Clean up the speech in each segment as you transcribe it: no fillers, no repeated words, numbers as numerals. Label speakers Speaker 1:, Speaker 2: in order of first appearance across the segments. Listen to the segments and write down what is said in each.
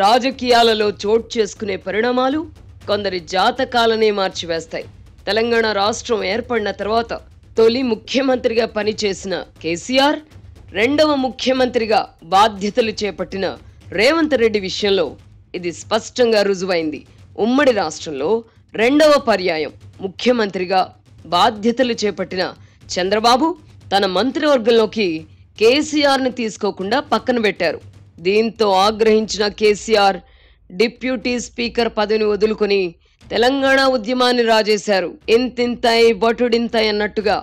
Speaker 1: రాజకీయాలలో చోటు చేసుకునే పరిణామాలు కొందరి జాతకాలనే మార్చివేస్తాయి. తెలంగాణ రాష్ట్రం ఏర్పడిన తర్వాత తొలి ముఖ్యమంత్రిగా పనిచేసిన కేసీఆర్, రెండవ ముఖ్యమంత్రిగా బాధ్యతలు చేపట్టిన రేవంత్ రెడ్డి విషయంలో ఇది స్పష్టంగా రుజువైంది. ఉమ్మడి రాష్ట్రంలో రెండవ పర్యాయం ముఖ్యమంత్రిగా బాధ్యతలు చేపట్టిన చంద్రబాబు తన మంత్రివర్గంలోకి కేసీఆర్ని తీసుకోకుండా పక్కన పెట్టారు. దీంతో ఆగ్రహించిన కేసీఆర్ డిప్యూటీ స్పీకర్ పదవిని వదులుకొని తెలంగాణ ఉద్యమాన్ని రాజేశారు. ఇంతింతై బటుడింతై అన్నట్టుగా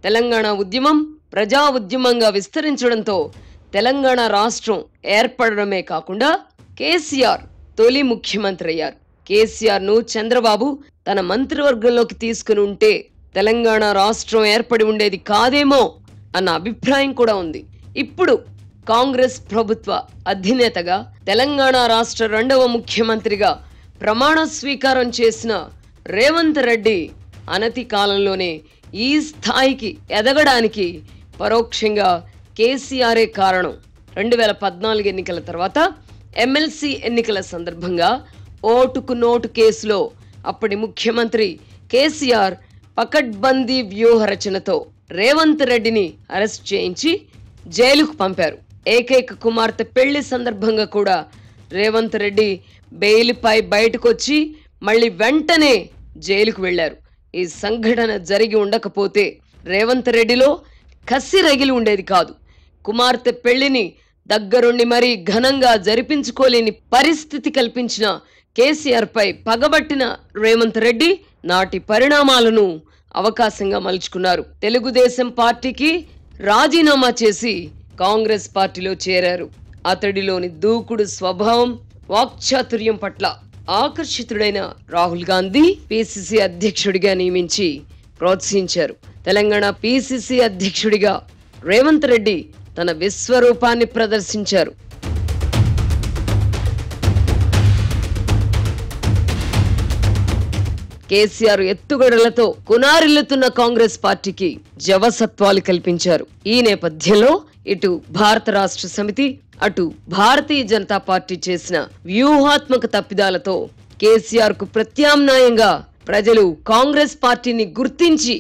Speaker 1: తెలంగాణ ఉద్యమం ప్రజా ఉద్యమంగా విస్తరించడంతో తెలంగాణ రాష్ట్రం ఏర్పడడమే కాకుండా కేసీఆర్ తొలి ముఖ్యమంత్రి అయ్యారు. కేసీఆర్ను చంద్రబాబు తన మంత్రివర్గంలోకి తీసుకుని ఉంటే తెలంగాణ రాష్ట్రం ఏర్పడి ఉండేది కాదేమో అన్న అభిప్రాయం కూడా ఉంది. ఇప్పుడు కాంగ్రెస్ ప్రభుత్వ అధినేతగా తెలంగాణ రాష్ట్ర రెండవ ముఖ్యమంత్రిగా ప్రమాణ స్వీకారం చేసిన రేవంత్ రెడ్డి అనతి కాలంలోనే ఈ స్థాయికి ఎదగడానికి పరోక్షంగా కేసీఆరే కారణం. 2014 ఎన్నికల తర్వాత ఎమ్మెల్సీ ఎన్నికల సందర్భంగా ఓటుకు నోటు కేసులో అప్పటి ముఖ్యమంత్రి కేసీఆర్ పకడ్బందీ వ్యూహ రచనతో రేవంత్ రెడ్డిని అరెస్ట్ చేయించి జైలుకు పంపారు. ఏకైక కుమార్తె పెళ్లి సందర్భంగా కూడా రేవంత్ రెడ్డి బెయిల్పై బయటకొచ్చి మళ్ళీ వెంటనే జైలుకు వెళ్లారు. ఈ సంఘటన జరిగి ఉండకపోతే రేవంత్ రెడ్డిలో కసి రగిలి ఉండేది కాదు. కుమార్తె పెళ్లిని దగ్గరుండి మరీ ఘనంగా జరిపించుకోలేని పరిస్థితి కల్పించిన కేసీఆర్ పై పగబట్టిన రేవంత్ రెడ్డి నాటి పరిణామాలను అవకాశంగా మలుచుకున్నారు. తెలుగుదేశం పార్టీకి రాజీనామా చేసి కాంగ్రెస్ పార్టీలో చేరారు. అతడిలోని దూకుడు స్వభావం, వాక్చాతుర్యం పట్ల ఆకర్షితుడైన రాహుల్ గాంధీ పిసిసి అధ్యక్షుడిగా నియమించి ప్రోత్సహించారు. తెలంగాణ పిసిసి అధ్యక్షుడిగా రేవంత్ రెడ్డి తన విశ్వరూపాన్ని ప్రదర్శించారు. కేసీఆర్ ఎత్తుగడలతో కునారిల్లుతున్న కాంగ్రెస్ పార్టీకి జవసత్వాలు కల్పించారు. ఈ నేపథ్యంలో ఇటు భారత రాష్ట్ర సమితి, అటు భారతీయ జనతా పార్టీ చేసిన వ్యూహాత్మక తప్పిదాలతో కేసీఆర్ కు ప్రత్యామ్నాయంగా ప్రజలు కాంగ్రెస్ పార్టీని గుర్తించి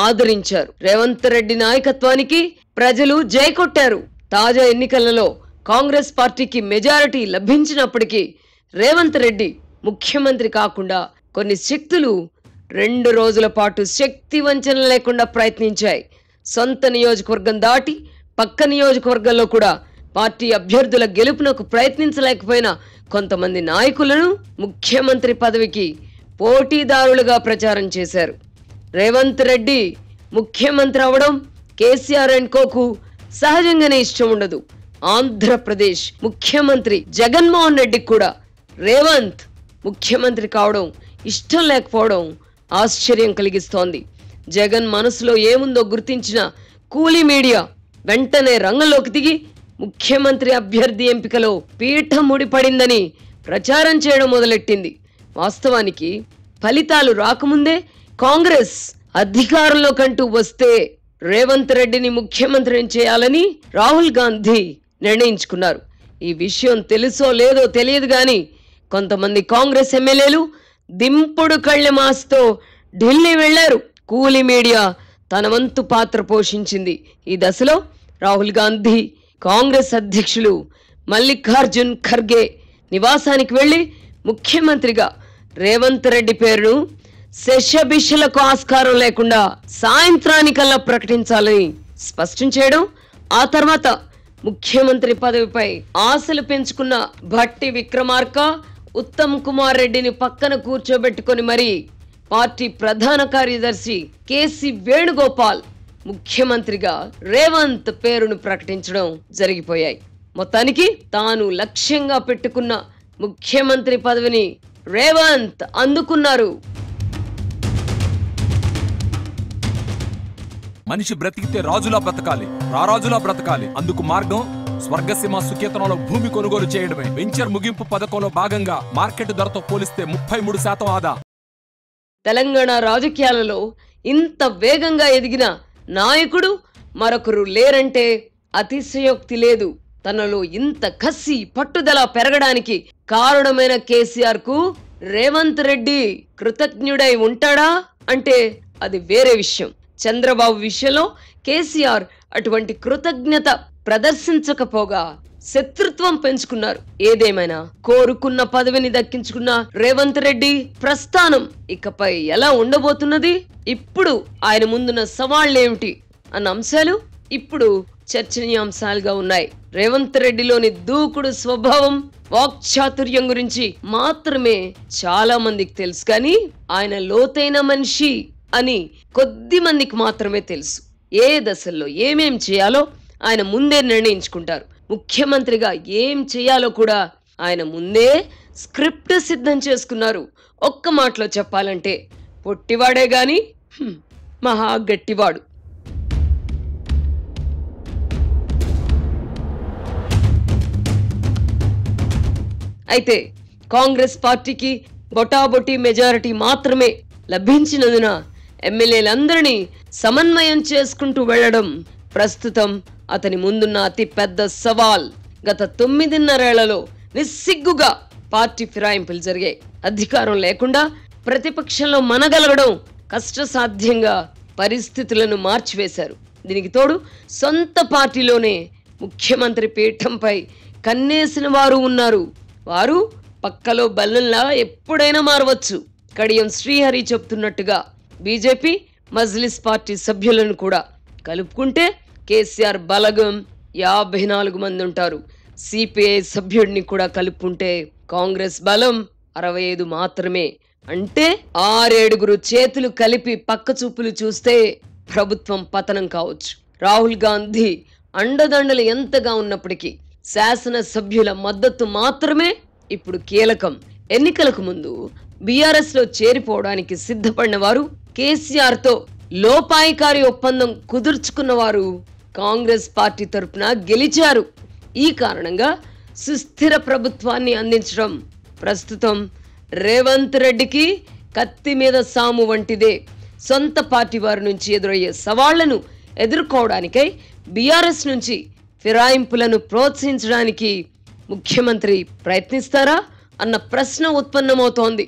Speaker 1: ఆదరించారు. రేవంత్ రెడ్డి నాయకత్వానికి ప్రజలు జై కొట్టారు. తాజా ఎన్నికలలో కాంగ్రెస్ పార్టీకి మెజారిటీ లభించినప్పటికీ రేవంత్ రెడ్డి ముఖ్యమంత్రి కాకుండా కొన్ని శక్తులు 2 రోజుల పాటు శక్తి వంచన లేకుండా ప్రయత్నించాయి. సొంత నియోజకవర్గం దాటి పక్క నియోజకవర్గంలో కూడా పార్టీ అభ్యర్థుల గెలుపునకు ప్రయత్నించలేకపోయిన కొంతమంది నాయకులను ముఖ్యమంత్రి పదవికి పోటీదారులుగా ప్రచారం చేశారు. రేవంత్ రెడ్డి ముఖ్యమంత్రి అవడం కేసీఆర్ అండ్ కోకు సహజంగానే ఇష్టం ఉండదు. ఆంధ్రప్రదేశ్ ముఖ్యమంత్రి జగన్మోహన్ రెడ్డికి కూడా రేవంత్ ముఖ్యమంత్రి కావడం ఇష్టం లేకపోవడం ఆశ్చర్యం కలిగిస్తోంది. జగన్ మనసులో ఏముందో గుర్తించిన కూలీ మీడియా వెంటనే రంగంలోకి దిగి ముఖ్యమంత్రి అభ్యర్థి ఎంపికలో పీఠం ముడిపడిందని ప్రచారం చేయడం మొదలెట్టింది. వాస్తవానికి ఫలితాలు రాకముందే కాంగ్రెస్ అధికారంలో కంటూ వస్తే రేవంత్ రెడ్డిని ముఖ్యమంత్రిని చేయాలని రాహుల్ గాంధీ నిర్ణయించుకున్నారు. ఈ విషయం తెలుసో లేదో తెలియదు గాని కొంతమంది కాంగ్రెస్ ఎమ్మెల్యేలు దింపుడు కళ్ళెమాస్తో ఢిల్లీ వెళ్లారు. కూలీ మీడియా తన వంతు పాత్ర పోషించింది. ఈ దశలో రాహుల్ గాంధీ కాంగ్రెస్ అధ్యక్షులు మల్లికార్జున్ ఖర్గే నివాసానికి వెళ్లి ముఖ్యమంత్రిగా రేవంత్ రెడ్డి పేరును శశబిషలకు ఆస్కారం లేకుండా సాయంత్రానికల్లా ప్రకటించాలని స్పష్టం చేయడం, ఆ తర్వాత ముఖ్యమంత్రి పదవిపై ఆశలు పెంచుకున్న భట్టి విక్రమార్క, ఉత్తమ్ కుమార్ రెడ్డిని పక్కన కూర్చోబెట్టుకొని మరి పార్టీ ప్రధాన కార్యదర్శి కేసీ వేణుగోపాల్ ముఖ్యమంత్రిగా రేవంత్ పేరును ప్రకటించడం జరిగిపోయాయి. మొత్తానికి తాను లక్ష్యంగా పెట్టుకున్న ముఖ్యమంత్రి పదవిని రేవంత్ అందుకున్నారు.
Speaker 2: మనిషి బ్రతికితే రాజులా బ్రతకాలి, రారాజులా బ్రతకాలి. అందుకు మార్గం స్వర్గసీమ సుకేతనంలో భూమి కొనుగోలు చేయడమే. వెంచర్ ముగింపు పథకంలో భాగంగా మార్కెట్ ధరతో పోలిస్తే 33% ఆదా.
Speaker 1: తెలంగాణ రాజకీయాలలో ఇంత వేగంగా ఎదిగిన నాయకుడు మరొకరు లేరంటే అతిశయోక్తి లేదు. తనలో ఇంత కసి పట్టుదల పెరగడానికి కారణమైన కేసీఆర్ కు రేవంత్ రెడ్డి కృతజ్ఞుడై ఉంటాడా అంటే అది వేరే విషయం. చంద్రబాబు విషయంలో కేసీఆర్ అటువంటి కృతజ్ఞత ప్రదర్శించకపోగా శత్రుత్వం పెంచుకున్నారు. ఏదేమైనా కోరుకున్న పదవిని దక్కించుకున్న రేవంత్ రెడ్డి ప్రస్థానం ఇకపై ఎలా ఉండబోతున్నది, ఇప్పుడు ఆయన ముందున్న సవాళ్లేమిటి అన్న అంశాలు ఇప్పుడు చర్చనీయాంశాలుగా ఉన్నాయి. రేవంత్ రెడ్డిలోని దూకుడు స్వభావం, వాక్చాతుర్యం గురించి మాత్రమే చాలా మందికి తెలుసు, కానీ ఆయన లోతైన మనిషి అని కొద్ది మందికి మాత్రమే తెలుసు. ఏ దశల్లో ఏమేం చేయాలో ఆయన ముందే నిర్ణయించుకుంటారు. ముఖ్యమంత్రిగా ఏం చేయాలో కూడా ఆయన ముందే స్క్రిప్ట్ సిద్ధం చేసుకున్నారు. ఒక్క మాటలో చెప్పాలంటే పొట్టివాడే గాని మహా గట్టివాడు. అయితే కాంగ్రెస్ పార్టీకి బొటాబొటి మెజారిటీ మాత్రమే లభించినందున ఎమ్మెల్యేలందరినీ సమన్వయం చేసుకుంటూ వెళ్లడం ప్రస్తుతం అతని ముందున్న అతి పెద్ద సవాల్. గత 9.5 ఏళ్లలో నిస్సిగ్గుగా పార్టీ ఫిరాయింపులు జరిగాయి. అధికారం లేకుండా ప్రతిపక్షంలో మనగలగడం కష్టసాధ్యంగా పరిస్థితులను మార్చివేశారు. దీనికి తోడు సొంత పార్టీలోనే ముఖ్యమంత్రి పీఠంపై కన్నేసిన వారు ఉన్నారు. వారు పక్కలో బల్లంలా ఎప్పుడైనా మారవచ్చు. కడియం శ్రీహరి చెప్తున్నట్టుగా బీజేపీ మజ్లిస్ పార్టీ సభ్యులను కూడా కలుపుకుంటే కేసీఆర్ బలగం 54 మంది ఉంటారు. సిపిఐ సభ్యుడిని కూడా కలుపుకుంటే కాంగ్రెస్ బలం 65 మాత్రమే. అంటే 6-7 చేతులు కలిపి పక్క చూపులు చూస్తే ప్రభుత్వం పతనం కావచ్చు. రాహుల్ గాంధీ అండదండలు ఎంతగా ఉన్నప్పటికీ శాసన సభ్యుల మద్దతు మాత్రమే ఇప్పుడు కీలకం. ఎన్నికలకు ముందు బీఆర్ఎస్ లో చేరిపోవడానికి సిద్ధపడిన వారు, కేసీఆర్ తో లోపాయికారి ఒప్పందం కుదుర్చుకున్న వారు కాంగ్రెస్ పార్టీ తరపున గెలిచారు. ఈ కారణంగా సుస్థిర ప్రభుత్వాన్ని అందించడం ప్రస్తుతం రేవంత్ రెడ్డికి కత్తి మీద సాము వంటిదే. సొంత పార్టీ వారి నుంచి ఎదురయ్యే సవాళ్లను ఎదుర్కోవడానికై బీఆర్ఎస్ నుంచి ఫిరాయింపులను ప్రోత్సహించడానికి ముఖ్యమంత్రి ప్రయత్నిస్తారా అన్న ప్రశ్న ఉత్పన్నమవుతోంది.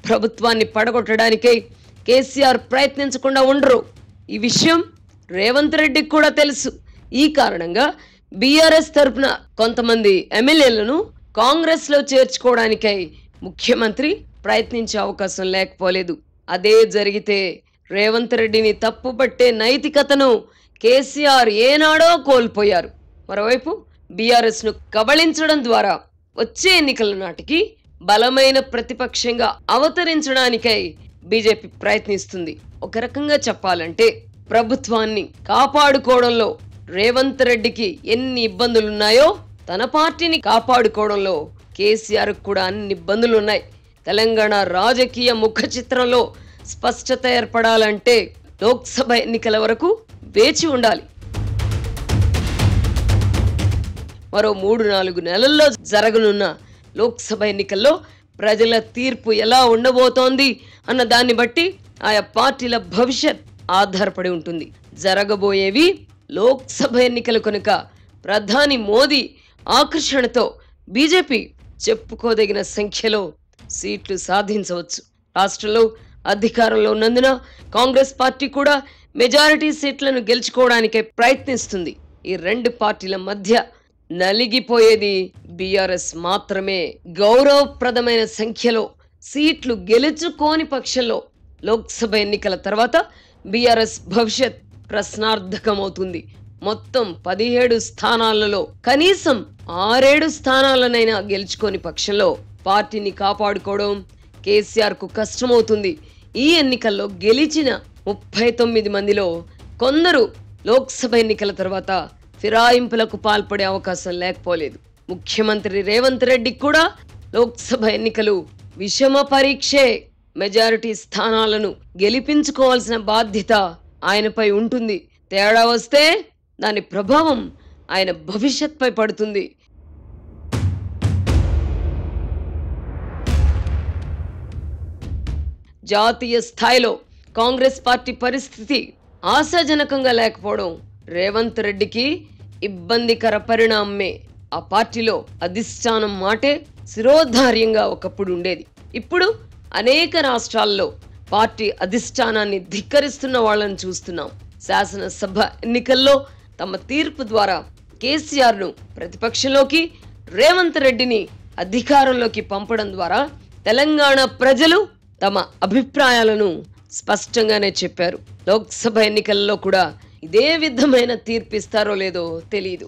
Speaker 1: ప్రభుత్వాన్ని పడగొట్టడానికై కేసీఆర్ ప్రయత్నించకుండా ఉండరు. ఈ విషయం రేవంత్ రెడ్డికి కూడా తెలుసు. ఈ కారణంగా బీఆర్ఎస్ తరపున కొంతమంది ఎమ్మెల్యేలను కాంగ్రెస్ లో చేర్చుకోవడానికై ముఖ్యమంత్రి ప్రయత్నించే అవకాశం లేకపోలేదు. అదే జరిగితే రేవంత్ రెడ్డిని తప్పుపట్టే నైతికతను కేసీఆర్ ఏనాడో కోల్పోయారు. మరోవైపు బీఆర్ఎస్ ను కబళించడం ద్వారా వచ్చే ఎన్నికల నాటికి బలమైన ప్రతిపక్షంగా అవతరించడానికై బీజేపీ ప్రయత్నిస్తుంది. ఒక రకంగా చెప్పాలంటే ప్రభుత్వాన్ని కాపాడుకోవడంలో రేవంత్ రెడ్డికి ఎన్ని ఇబ్బందులున్నాయో తన పార్టీని కాపాడుకోవడంలో కేసీఆర్ కూడా అన్ని ఇబ్బందులున్నాయి. తెలంగాణ రాజకీయ ముఖ చిత్రంలో స్పష్టత ఏర్పడాలంటే లోక్సభ ఎన్నికల వరకు వేచి ఉండాలి. మరో 3-4 నెలల్లో జరగనున్న లోక్సభ ఎన్నికల్లో ప్రజల తీర్పు ఎలా ఉండబోతోంది అన్న దాన్ని బట్టి ఆయా పార్టీల భవిష్యత్ ఆధారపడి ఉంటుంది. జరగబోయేవి లోక్సభ ఎన్నికలు కనుక ప్రధాని మోదీ ఆకర్షణతో బీజేపీ చెప్పుకోదగిన సంఖ్యలో సీట్లు సాధించవచ్చు. రాష్ట్రంలో అధికారంలో ఉన్నందున కాంగ్రెస్ పార్టీ కూడా మెజారిటీ సీట్లను గెలుచుకోవడానికే ప్రయత్నిస్తుంది. ఈ రెండు పార్టీల మధ్య నలిగిపోయేది బీఆర్ఎస్ మాత్రమే. గౌరవప్రదమైన సంఖ్యలో సీట్లు గెలుచుకోని పక్షంలో లోక్సభ ఎన్నికల తర్వాత బీఆర్ఎస్ భవిష్యత్ ప్రశ్నార్థకమవుతుంది. మొత్తం 17 స్థానాలలో కనీసం 6-7 స్థానాలనైనా గెలుచుకోని పక్షంలో పార్టీని కాపాడుకోవడం కేసీఆర్ కు కష్టమవుతుంది. ఈ ఎన్నికల్లో గెలిచిన 39 మందిలో కొందరు లోక్సభ ఎన్నికల తర్వాత ఫిరాయింపులకు పాల్పడే అవకాశం లేకపోలేదు. ముఖ్యమంత్రి రేవంత్ రెడ్డి కూడా లోక్సభ ఎన్నికలు విషమ పరీక్షే. మెజారిటీ స్థానాలను గెలిపించుకోవాల్సిన బాధ్యత ఆయనపై ఉంటుంది. తేడా వస్తే దాని ప్రభావం ఆయన భవిష్యత్పై పడుతుంది. జాతీయ స్థాయిలో కాంగ్రెస్ పార్టీ పరిస్థితి ఆశాజనకంగా లేకపోవడం రేవంత్ రెడ్డికి ఇబ్బందికర పరిణామమే. ఆ పార్టీలో అధిష్టానం మాటే శిరోధార్యంగా ఒకప్పుడు ఉండేది. ఇప్పుడు అనేక రాష్ట్రాల్లో పార్టీ అధిష్టానాన్ని ధిక్కరిస్తున్న వాళ్ళని చూస్తున్నాం. శాసనసభ ఎన్నికల్లో తమ తీర్పు ద్వారా కేసీఆర్ను ప్రతిపక్షంలోకి, రేవంత్ రెడ్డిని అధికారంలోకి పంపడం ద్వారా తెలంగాణ ప్రజలు తమ అభిప్రాయాలను స్పష్టంగానే చెప్పారు. లోక్సభ ఎన్నికల్లో కూడా ఇదే విధమైన తీర్పు ఇస్తారో లేదో తెలియదు.